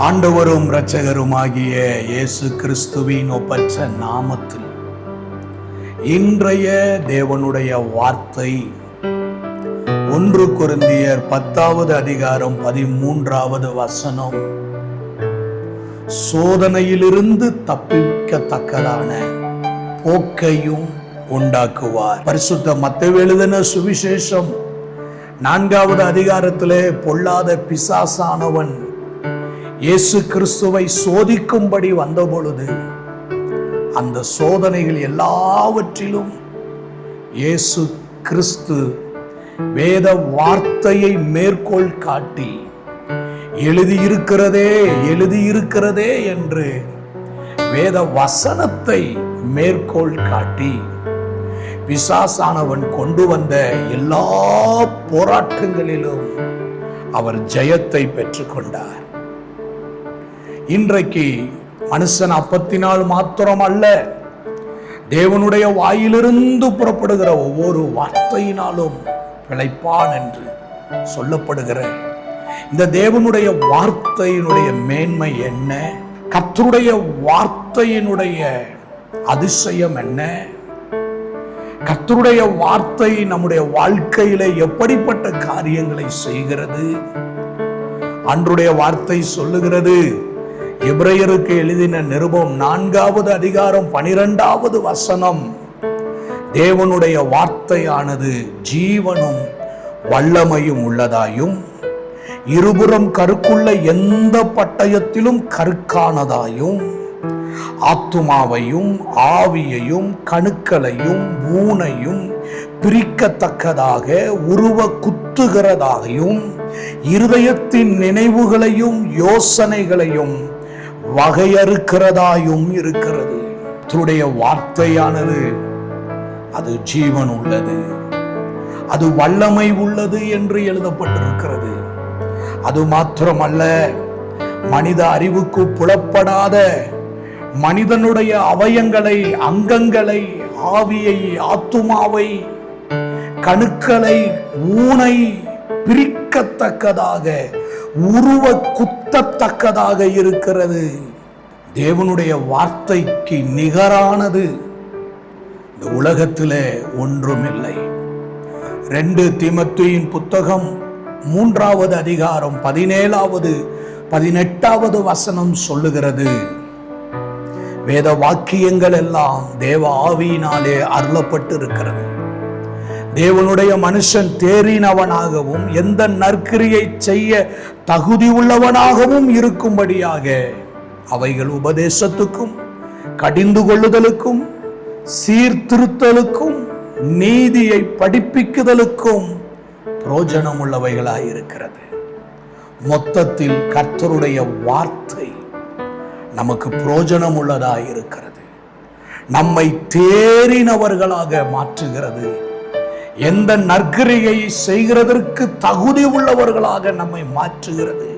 ஆண்டவரும் இரட்சகருமாகிய இயேசு கிறிஸ்துவின் ஒப்பற்ற நாமத்தில் இன்றைய தேவனுடைய வார்த்தை 1 கொரிந்தியர் 10வது அதிகாரம் 13வது வசனம். சோதனையிலிருந்து தப்பிக்கத்தக்கதான போக்கையும் உண்டாக்குவார். பரிசுத்த மத்தேயு எழுதின சுவிசேஷம் 4வது அதிகாரத்திலே பொல்லாத பிசாசானவன் இயேசு கிறிஸ்துவை சோதிக்கும்படி வந்த பொழுது அந்த சோதனைகள் எல்லாவற்றிலும் இயேசு கிறிஸ்து வேத வார்த்தையை மேற்கோள் காட்டி எழுதியிருக்கிறதே எழுதியிருக்கிறதே என்று வேத வசனத்தை மேற்கோள் காட்டி பிசாசானவன் கொண்டு வந்த எல்லா போராட்டங்களிலும் அவர் ஜெயத்தை பெற்றுக்கொண்டார். இன்றைக்கு மனுஷன் அப்பத்தினால் மாத்திரம் அல்ல, தேவனுடைய வாயிலிருந்து புறப்படுகிற ஒவ்வொரு வார்த்தையினாலும் பிழைப்பான் என்று சொல்லப்படுகிற இந்த தேவனுடைய வார்த்தையினுடைய மேன்மை என்ன? கர்த்தருடைய வார்த்தையினுடைய அதிசயம் என்ன? கர்த்தருடைய வார்த்தை நம்முடைய வாழ்க்கையில எப்படிப்பட்ட காரியங்களை செய்கிறது? அன்றைய வார்த்தை சொல்லுகிறது, எபிரேயருக்கு எழுதின நிருபம் 4வது அதிகாரம் 12வது வசனம், தேவனுடைய வார்த்தையானது ஜீவனும் வல்லமையும் உள்ளதாயும் இருபுறம் கருக்குள்ள எந்த பட்டயத்திலும் கருக்கானதாயும் ஆத்துமாவையும் ஆவியையும் கணுக்களையும் ஊனையும் பிரிக்கத்தக்கதாக உருவ குத்துகிறதாகவும் இருதயத்தின் நினைவுகளையும் யோசனைகளையும் வகையறுக்கிறதாயும் இருக்கிறது. கர்த்தருடைய வார்த்தையானது அது ஜீவன் உள்ளது, அது வல்லமை உள்ளது என்று எழுதப்பட்டிருக்கிறது. அது மாத்திரமல்ல, மனித அறிவுக்கு புலப்படாத மனிதனுடைய அவயங்களை, அங்கங்களை, ஆவியை, ஆத்துமாவை, கணுக்களை, ஊனை பிரிக்கத்தக்கதாக உருவ குத்தத்தக்கதாக இருக்கிறது. தேவனுடைய வார்த்தைக்கு நிகரானது இந்த உலகத்திலே ஒன்றுமில்லை. 2 தீமோத்தேயுவின் புத்தகம் 3வது அதிகாரம் 17வது 18வது வசனம் சொல்லுகிறது, வேத வாக்கியங்கள் எல்லாம் தேவ ஆவியினாலே அருளப்பட்டு இருக்கிறது. தேவனுடைய மனுஷன் தேறினவனாகவும் எந்த நற்கிரியை செய்ய தகுதி உள்ளவனாகவும் இருக்கும்படியாக அவைகள் உபதேசத்துக்கும் கடிந்து கொள்ளுதலுக்கும் சீர்திருத்தலுக்கும் நீதியை படிப்பிக்குதலுக்கும் பிரயோஜனம் உள்ளவைகளாயிருக்கிறது. மொத்தத்தில் கர்த்தருடைய வார்த்தை நமக்கு பிரயோஜனம் உள்ளதாயிருக்கிறது. நம்மை தேறினவர்களாக மாற்றுகிறது. எந்த நற்கிரியை செய்கிறதற்கு தகுதி உள்ளவர்களாக நம்மை மாற்றுகிறது.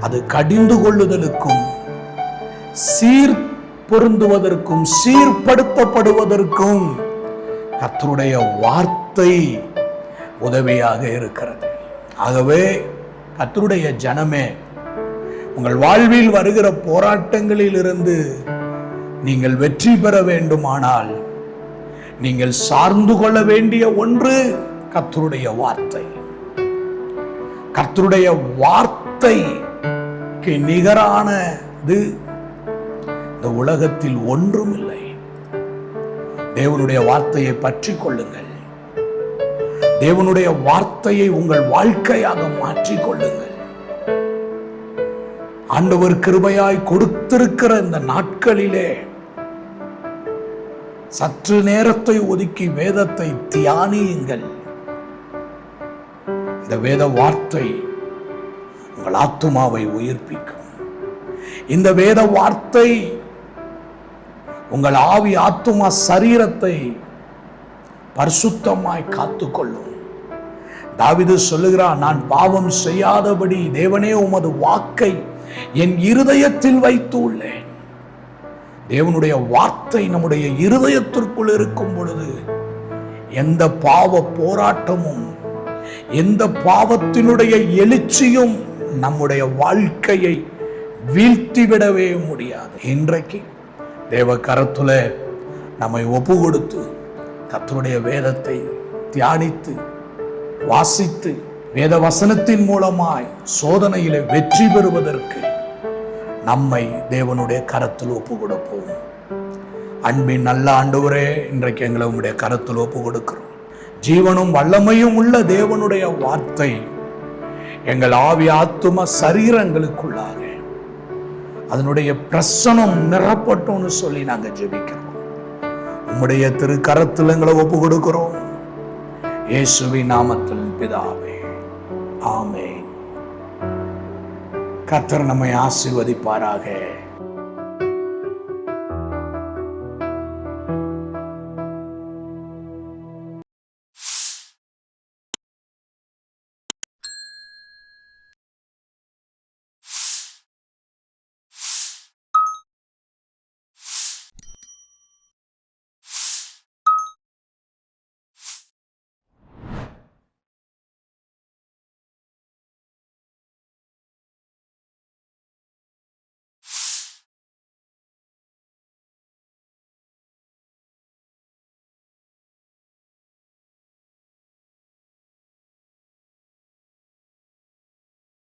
அது கடிந்து கொள்ளுதலுக்கும் சீர் பொருந்துவதற்கும் சீர்படுத்தப்படுவதற்கும் கர்த்தருடைய வார்த்தை உதவியாக இருக்கிறது. ஆகவே கர்த்தருடைய ஜனமே, உங்கள் வாழ்வில் வருகிற போராட்டங்களில் இருந்து நீங்கள் வெற்றி பெற வேண்டுமானால் நீங்கள் சார்ந்து கொள்ள வேண்டிய ஒன்று கர்த்தருடைய வார்த்தை. கர்த்தருடைய வார்த்தைக்கு நிகரானது இந்த உலகத்தில் ஒன்றும் இல்லை. தேவனுடைய வார்த்தையை பற்றி கொள்ளுங்கள். தேவனுடைய வார்த்தையை உங்கள் வாழ்க்கையாக மாற்றிக் கொள்ளுங்கள். ஆண்டவர் கிருபையாய் கொடுத்திருக்கிற இந்த நாட்களிலே சற்று நேரத்தை ஒதுக்கி வேதத்தை தியானியுங்கள். இந்த வேத வார்த்தை உங்கள் ஆத்துமாவை உயிர்ப்பிக்கும். இந்த வேத வார்த்தை உங்கள் ஆவி, ஆத்துமா, சரீரத்தை பரிசுத்தமாய் காத்துக்கொள்ளும். தாவீது சொல்லுகிறான், நான் பாவம் செய்யாதபடி தேவனே உமது வாக்கை என் இருதயத்தில் வைத்து உள்ளேன். தேவனுடைய வார்த்தை நம்முடைய இருதயத்திற்குள் இருக்கும் பொழுது எந்த பாவ போராட்டமும் எந்த பாவத்தினுடைய எழுச்சியும் நம்முடைய வாழ்க்கையை வீழ்த்திவிடவே முடியாது. இன்றைக்கு தேவ கரத்துல நம்மை ஒப்பு கொடுத்து கர்த்தருடைய வேதத்தை தியானித்து வாசித்து வேத வசனத்தின் மூலமாய் சோதனையிலே வெற்றி பெறுவதற்கு நம்மை தேவனுடைய கரத்தில் ஒப்பு கொடுப்போம். அன்பின் நல்ல ஆண்டவரே, இன்றைக்கு எங்களை உங்களுடைய கரத்தில் ஒப்பு கொடுக்கிறோம். ஜீவனும் வல்லமையும் உள்ள தேவனுடைய வார்த்தை எங்கள் ஆவி ஆத்தும சரீரங்களுக்குள்ளாக அதனுடைய பிரசனம் நிரப்பட்டோன்னு சொல்லி நாங்க ஜெபிக்கிறோம். உம்முடைய திருக்கரத்தில் எங்களை ஒப்பு கொடுக்கிறோம். இயேசுவின் நாமத்தில் பிதாவே, ஆமென். கர்த்தர் நம்மை ஆசீர்வதிப்பாராக.